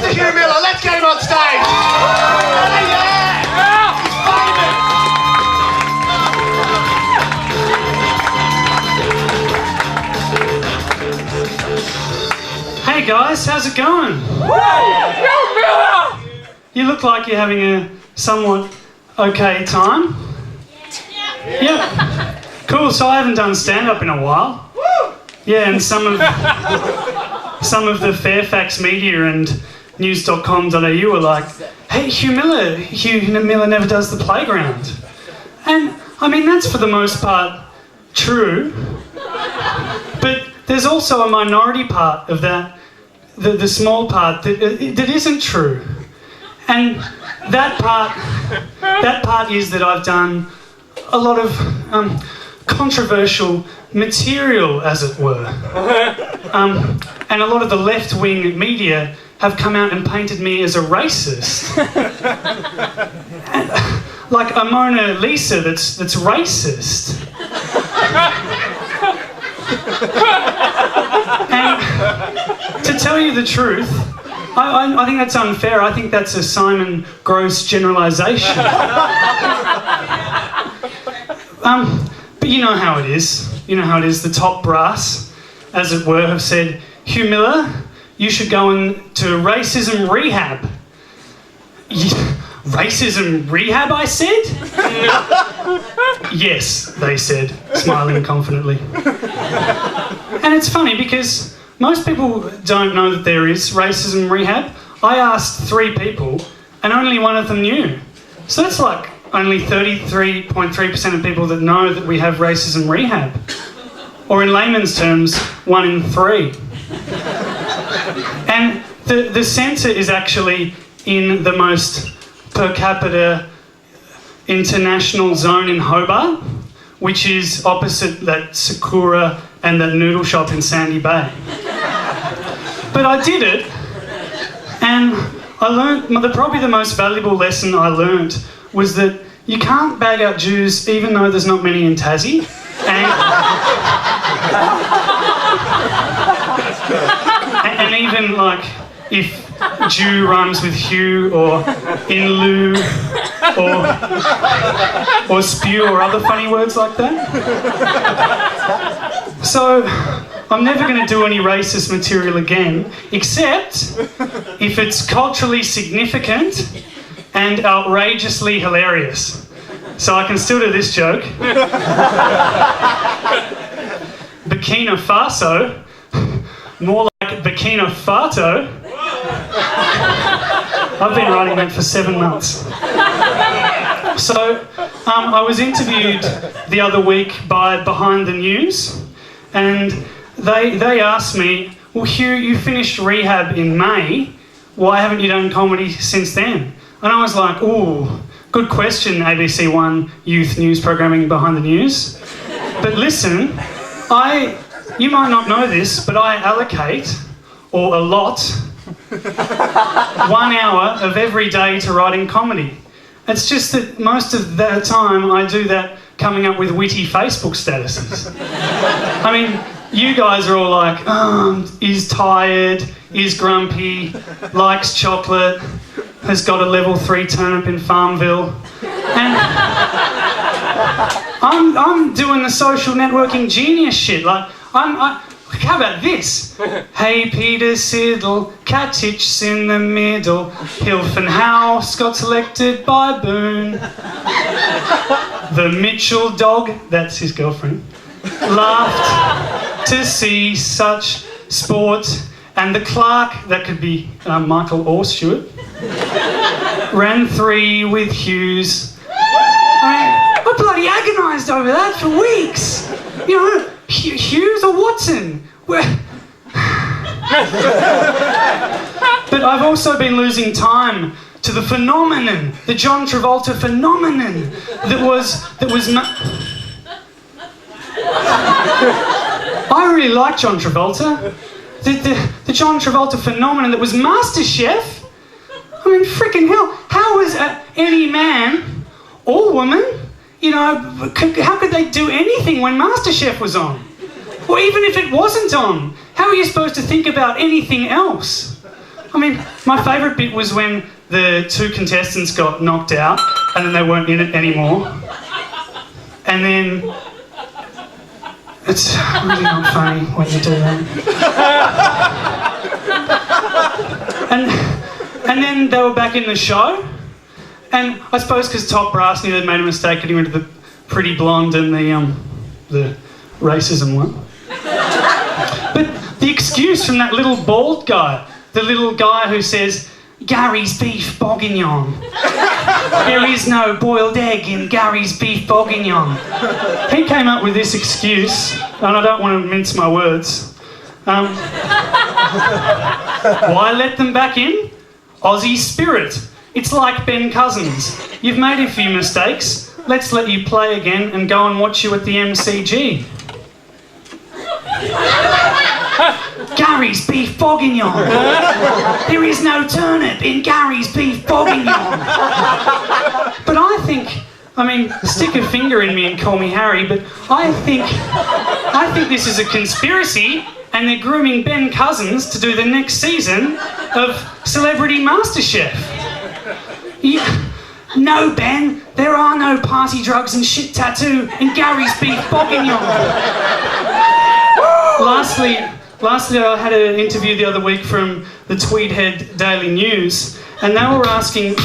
Mr. Hugh Miller. Let's get him on stage. Yeah. He's famous. Hey guys, how's it going? Hugh Miller. You look like you're having a somewhat okay time. Yeah. Cool, so I haven't done stand-up in a while. Yeah, and some of the Fairfax media and news.com.au were like, hey, Hugh Miller never does the playground. And, I mean, that's for the most part true. But there's also a minority part of that, the small part, that isn't true. And that part is that I've done a lot of controversial material, as it were. And a lot of the left-wing media have come out and painted me as a racist. Like a Mona Lisa that's racist. And to tell you the truth, I think that's unfair. I think that's a Simon Gross generalisation. But you know how it is. You know how it is. The top brass, as it were, have said, Hugh Miller, you should go into racism rehab. Racism rehab, I said? Yes, they said, smiling confidently. And it's funny because most people don't know that there is racism rehab. I asked 3 people and only one of them knew. So that's like only 33.3% of people that know that we have racism rehab. Or in layman's terms, 1 in 3. And the centre is actually in the most per capita international zone in Hobart, which is opposite that Sakura and that noodle shop in Sandy Bay. But I did it, and I learned, probably the most valuable lesson I learned was that you can't bag out Jews even though there's not many in Tassie. And even like if Jew rhymes with Hugh or in lieu or spew or other funny words like that. So I'm never going to do any racist material again, except if it's culturally significant and outrageously hilarious. So I can still do this joke. Burkina Faso, more like Burkina Fato. I've been writing that for 7 months. So I was interviewed the other week by Behind the News, and they asked me, well, Hugh, you finished rehab in May. Why haven't you done comedy since then? And I was like, ooh, good question, ABC One youth news programming Behind the News. But listen, you might not know this, but I allocate, or allot, 1 hour of every day to writing comedy. It's just that most of the time I do that coming up with witty Facebook statuses. I mean, you guys are all like, is tired, is grumpy, likes chocolate, has got a level 3 turnip in Farmville. And I'm doing the social networking genius shit. Like, how about this? Hey, Peter Siddle, Catitch's in the middle. Hilton House got selected by Boone. The Mitchell dog, that's his girlfriend, laughed to see such sport. And the Clark, that could be Michael or Stuart, ran 3 with Hughes. I bloody agonised over that for weeks. You know, Hughes or Watson? But I've also been losing time to the phenomenon, the John Travolta phenomenon that was. I really like John Travolta. The John Travolta phenomenon that was MasterChef. I mean, freaking hell! How was any man or woman, you know, how could they do anything when MasterChef was on? Or even if it wasn't on, how are you supposed to think about anything else? I mean, my favourite bit was when the two contestants got knocked out and then they weren't in it anymore. And then... It's really not funny when you do that. And then they were back in the show. And I suppose because Top Brass knew they'd made a mistake getting rid of the pretty blonde and the racism one. But the excuse from that little bald guy, the little guy who says, Gary's beef bourguignon. There is no boiled egg in Gary's beef bourguignon. He came up with this excuse, and I don't want to mince my words. Why let them back in? Aussie spirit. It's like Ben Cousins. You've made a few mistakes. Let's let you play again and go and watch you at the MCG. Gary's beef bourguignon. There is no turnip in Gary's beef bourguignon. But I think, stick a finger in me and call me Harry, but I think this is a conspiracy and they're grooming Ben Cousins to do the next season of Celebrity MasterChef. No, Ben, there are no party drugs and shit tattoo in Gary's beef bourguignon. Lastly, I had an interview the other week from the Tweedhead Daily News, and they were asking...